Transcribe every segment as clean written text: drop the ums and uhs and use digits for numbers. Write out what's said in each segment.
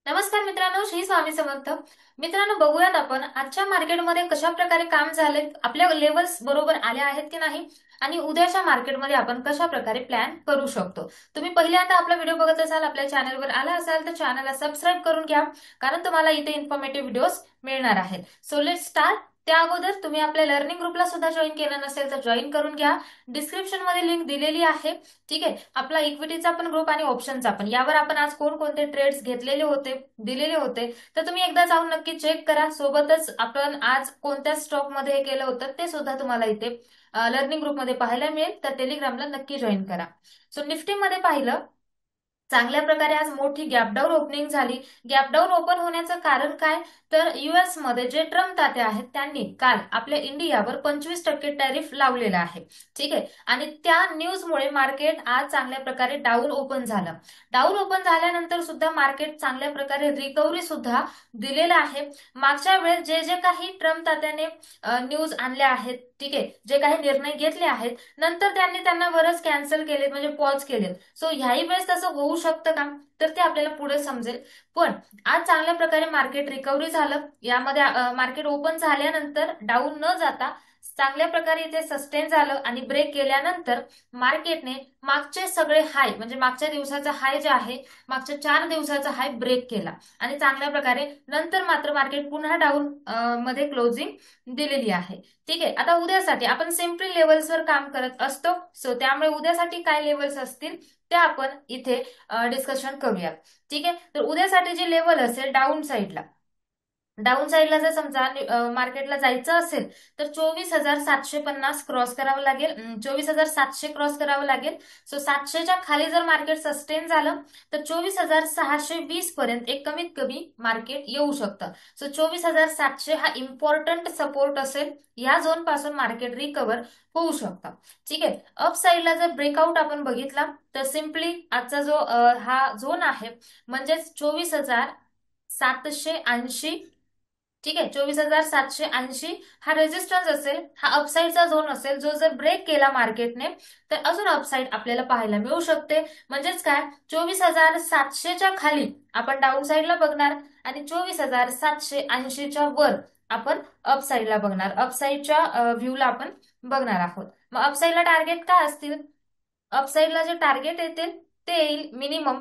नमस्कार मित्रांनो, श्री स्वामी समर्थ. मित्रांनो, बघूयात आपण आजच्या मार्केटमध्ये कशा प्रकारे काम झाले, आपल्या लेवल्स बरोबर आल्या आहेत की नाही आणि उद्याच्या मार्केटमध्ये आपण कशा प्रकारे प्लॅन करू शकतो. तुम्ही पहिल्यांदा आपला व्हिडिओ बघत असाल, आपल्या चॅनलवर आला असाल तर चॅनलला सबस्क्राईब करून घ्या, कारण तुम्हाला इथे इन्फॉर्मेटिव्ह व्हिडिओज मिळणार आहेत. So let start. त्या अगोदर तुम्ही आपल्या लर्निंग ग्रुपला सुद्धा जॉईन केलं नसेल तर जॉईन करून घ्या. डिस्क्रिप्शन मध्ये लिंक दिलेली आहे. ठीक आहे, आपला इक्विटीचा पण ग्रुप आणि ऑप्शनचा पण, यावर आपण आज कोणकोणते ट्रेड्स घेतलेले होते, दिलेले होते, तर तुम्ही एकदा जाऊन नक्की चेक करा. सोबतच आपण आज कोणत्या स्टॉक मध्ये हे केलं होतं ते सुद्धा तुम्हाला इथे लर्निंग ग्रुपमध्ये पाहायला मिळेल. तर टेलिग्रामला नक्की जॉईन करा. सो निफ्टी मध्ये पाहिलं, चांगल्या प्रकारे आज मोठी गॅपडाऊन ओपनिंग झाली. गॅपडाऊन ओपन होण्याचं कारण काय, तर युएस मध्ये जे ट्रम्प ताते आहेत त्यांनी काल आपल्या इंडियावर 25% टॅरिफ लावलेला आहे. ठीक आहे, आणि त्या न्यूजमुळे मार्केट आज चांगल्या प्रकारे डाऊन ओपन झालं. डाऊन ओपन झाल्यानंतर सुद्धा मार्केट चांगल्या प्रकारे रिकव्हरी सुद्धा दिलेलं आहे. मागच्या वेळेस जे जे काही ट्रम्प तात्याने न्यूज आणल्या आहेत, ठीक आहे, जे काही निर्णय घेतले आहेत, नंतर त्यांनी त्यांना बरंच कॅन्सल केले, म्हणजे पॉज केले. सो ह्याही वेळेस तसं होऊ शकतं का, तर ते आपल्याला पुढे समजेल. पण आज चांगल्या प्रकारे मार्केट रिकव्हरी झालं. यामध्ये मार्केट ओपन झाल्यानंतर डाऊन न जाता चांगल्या प्रकारे इथे सस्टेन झालं आणि ब्रेक केल्यानंतर मार्केटने मागचे सगळे हाय, म्हणजे मागच्या दिवसाचा हाय जे आहे, मागच्या 4 दिवसाचा हाय ब्रेक केला आणि चांगल्या प्रकारे नंतर मात्र मार्केट पुन्हा डाऊन मध्ये क्लोजिंग दिलेली आहे. ठीक आहे, आता उद्यासाठी आपण सिम्पली लेवल्सवर काम करत असतो. सो त्यामुळे उद्यासाठी काय लेवल्स असतील ते आपण इथे डिस्कशन करूया. ठीक आहे, तर उद्यासाठी जे लेवल असेल डाऊन साईडला जर समजा मार्केटला जायचं असेल तर 24,750 क्रॉस करावं लागेल, 24,700 क्रॉस करावं लागेल. सो 700च्या खाली जर मार्केट सस्टेन झालं तर 24,620 पर्यंत एक कमीत कमी मार्केट येऊ शकतं. सो 24,700 हा इम्पॉर्टंट सपोर्ट असेल. या झोन पासून मार्केट रिकव्हर होऊ शकतं. ठीक आहे, अप साईडला जर ब्रेकआउट आपण बघितला तर सिम्पली आजचा जो हा झोन आहे, म्हणजेच 24,780. ठीक आहे, 24,780 हा रेजिस्टन्स असेल, हा अपसाईडचा झोन असेल. जो जर ब्रेक केला मार्केटने तर अजून अपसाईड आपल्याला पाहायला मिळू शकते. म्हणजेच काय, 24,700च्या खाली आपण डाऊन साईडला बघणार आणि 24,780च्या वर आपण अपसाईडला बघणार, अपसाईडच्या व्ह्यूला आपण बघणार आहोत. मग अपसाईडला टार्गेट काय असतील, अपसाईडला जे टार्गेट येतील ते येईल मिनिमम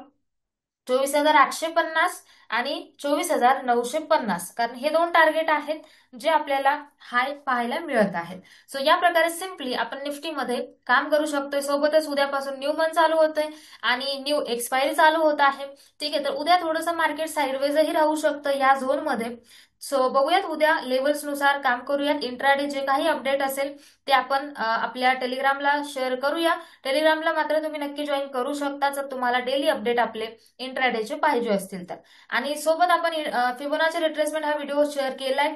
24,850 आणि 24,950, कारण हे दोन टार्गेट आहेत जे आपल्याला हाय पाहायला मिळत आहेत. सो या प्रकारे सिम्पली आपण निफ्टीमध्ये काम करू शकतोय. सोबतच उद्यापासून न्यू मंथ चालू होतोय आणि न्यू एक्सपायरी चालू होत आहे. ठीक आहे, तर उद्या थोडंसं मार्केट साईडवेजही राहू शकतं या झोनमध्ये. सो बघूयात, उद्या लेवल्स नुसार काम करूयात. इंट्राडे जे काही अपडेट असेल ते आपण आपल्या टेलिग्रामला शेअर करूया. टेलिग्रामला मात्र तुम्ही नक्की जॉईन करू शकता जर तुम्हाला डेली अपडेट आपले इंट्राडेचे पाहिजे असतील तर. आणि सोबत आपण फिबोनाची रिट्रेसमेंट हा व्हिडिओ शेअर केलाय,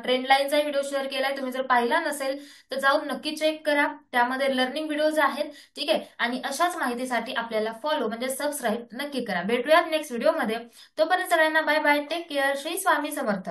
ट्रेंड लाईनचा व्हिडिओ शेअर केलाय. तुम्ही जर पाहिला नसेल तर जाऊन नक्की चेक करा, त्यामध्ये लर्निंग व्हिडिओज आहेत. ठीक आहे, आणि अशाच माहितीसाठी आपल्याला फॉलो म्हणजे सबस्क्राईब नक्की करा. भेटूयात नेक्स्ट व्हिडिओमध्ये. तोपर्यंत सगळ्यांना bye bye, take care, Shri Swami समर्थ.